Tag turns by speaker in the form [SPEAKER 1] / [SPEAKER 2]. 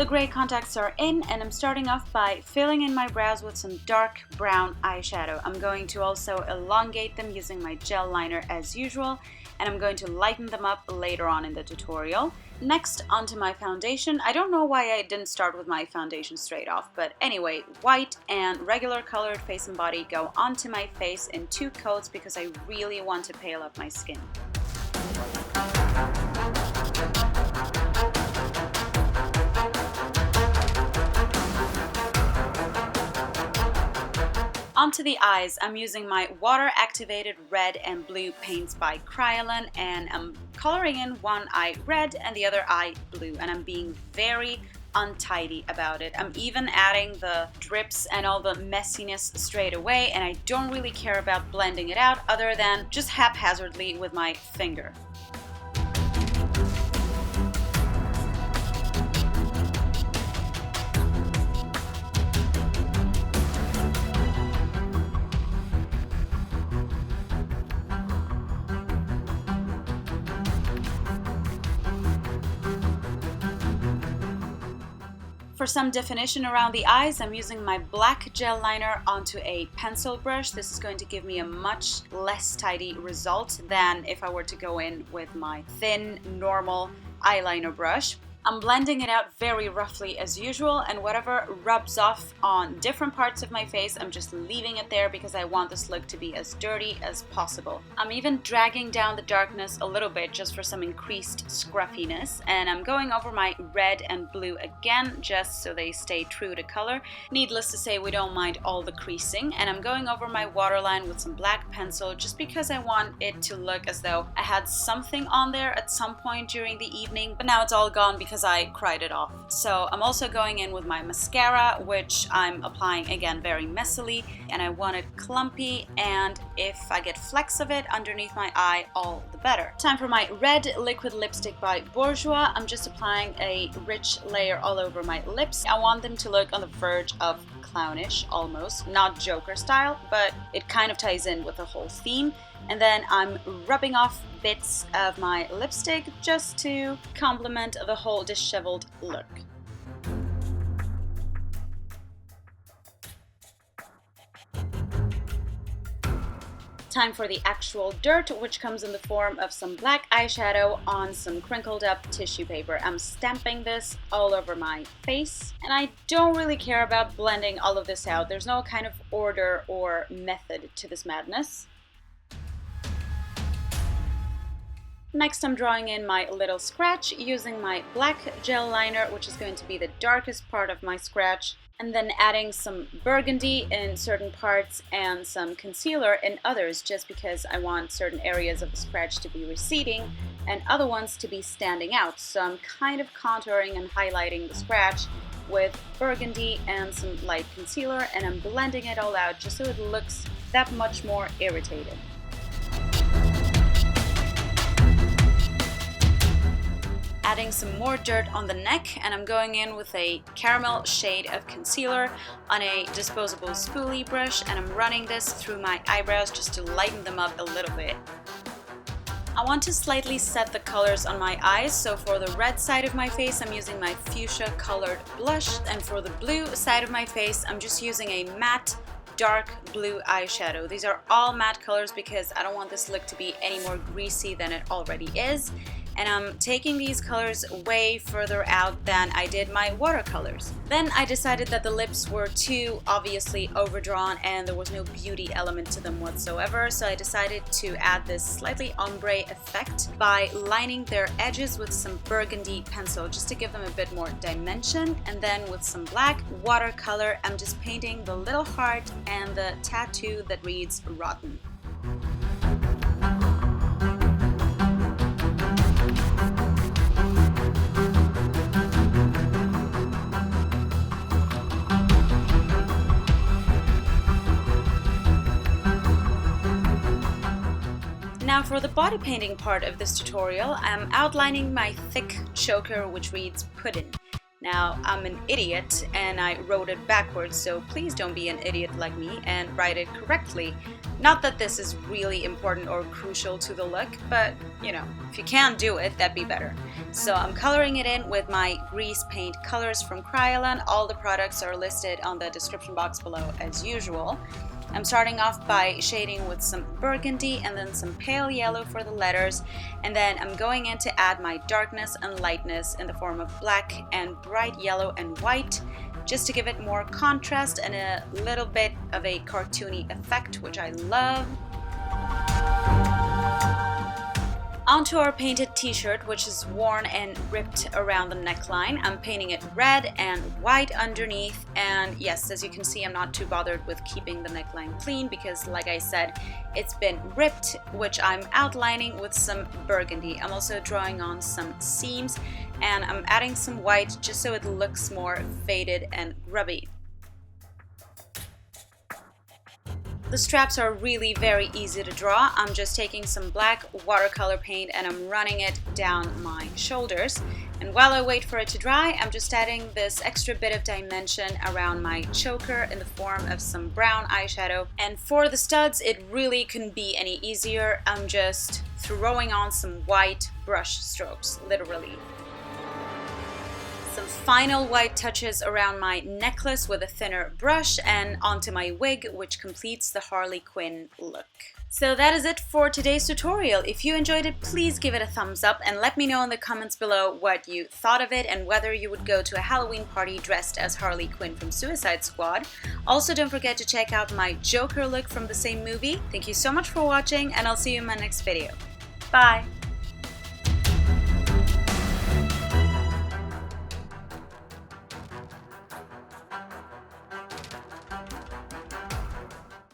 [SPEAKER 1] gray contacts are in, and I'm starting off by filling in my brows with some dark brown eyeshadow. I'm going to also elongate them using my gel liner as usual, and I'm going to lighten them up later on in the tutorial. Next, onto my foundation. I don't know why I didn't start with my foundation straight off, but anyway, white and regular colored face and body go onto my face in 2 coats because I really want to pale up my skin. Onto the eyes, I'm using my water-activated red and blue paints by Kryolan, and I'm coloring in one eye red and the other eye blue, and I'm being very untidy about it. I'm even adding the drips and all the messiness straight away, and I don't really care about blending it out other than just haphazardly with my finger. For some definition around the eyes, I'm using my black gel liner onto a pencil brush. This is going to give me a much less tidy result than if I were to go in with my thin, normal eyeliner brush. I'm blending it out very roughly as usual, and whatever rubs off on different parts of my face, I'm just leaving it there because I want this look to be as dirty as possible. I'm even dragging down the darkness a little bit just for some increased scruffiness, and I'm going over my red and blue again just so they stay true to color. Needless to say, we don't mind all the creasing, and I'm going over my waterline with some black pencil just because I want it to look as though I had something on there at some point during the evening, but now it's all gone because I cried it off. So I'm also going in with my mascara, which I'm applying again very messily, and I want it clumpy, and if I get flecks of it underneath my eye, all the better. Time for my red liquid lipstick by Bourjois. I'm just applying a rich layer all over my lips. I want them to look on the verge of clownish almost, not Joker style, but it kind of ties in with the whole theme. And then I'm rubbing off bits of my lipstick just to complement the whole disheveled look. Time for the actual dirt, which comes in the form of some black eyeshadow on some crinkled up tissue paper. I'm stamping this all over my face, and I don't really care about blending all of this out. There's no kind of order or method to this madness. Next, I'm drawing in my little scratch using my black gel liner, which is going to be the darkest part of my scratch, and then adding some burgundy in certain parts and some concealer in others, just because I want certain areas of the scratch to be receding and other ones to be standing out. So I'm kind of contouring and highlighting the scratch with burgundy and some light concealer, and I'm blending it all out just so it looks that much more irritated. Adding some more dirt on the neck, and I'm going in with a caramel shade of concealer on a disposable spoolie brush, and I'm running this through my eyebrows just to lighten them up a little bit. I want to slightly set the colors on my eyes, so for the red side of my face I'm using my fuchsia colored blush, and for the blue side of my face I'm just using a matte dark blue eyeshadow. These are all matte colors because I don't want this look to be any more greasy than it already is. And I'm taking these colors way further out than I did my watercolors. Then I decided that the lips were too obviously overdrawn and there was no beauty element to them whatsoever, so I decided to add this slightly ombre effect by lining their edges with some burgundy pencil just to give them a bit more dimension, and then with some black watercolor I'm just painting the little heart and the tattoo that reads rotten. Now for the body painting part of this tutorial, I'm outlining my thick choker which reads puddin'. Now I'm an idiot and I wrote it backwards, so please don't be an idiot like me and write it correctly. Not that this is really important or crucial to the look, but you know, if you can do it, that'd be better. So I'm coloring it in with my grease paint colors from Kryolan. All the products are listed on the description box below as usual. I'm starting off by shading with some burgundy and then some pale yellow for the letters, and then I'm going in to add my darkness and lightness in the form of black and bright yellow and white, just to give it more contrast and a little bit of a cartoony effect, which I love. Onto our painted t-shirt, which is worn and ripped around the neckline. I'm painting it red and white underneath, and yes, as you can see, I'm not too bothered with keeping the neckline clean because, like I said, it's been ripped, which I'm outlining with some burgundy. I'm also drawing on some seams, and I'm adding some white just so it looks more faded and grubby. The straps are really very easy to draw. I'm just taking some black watercolor paint and I'm running it down my shoulders. And while I wait for it to dry, I'm just adding this extra bit of dimension around my choker in the form of some brown eyeshadow. And for the studs, it really couldn't be any easier. I'm just throwing on some white brush strokes, literally. Some final white touches around my necklace with a thinner brush and onto my wig, which completes the Harley Quinn look. So that is it for today's tutorial. If you enjoyed it, please give it a thumbs up and let me know in the comments below what you thought of it and whether you would go to a Halloween party dressed as Harley Quinn from Suicide Squad. Also, don't forget to check out my Joker look from the same movie. Thank you so much for watching, and I'll see you in my next video. Bye!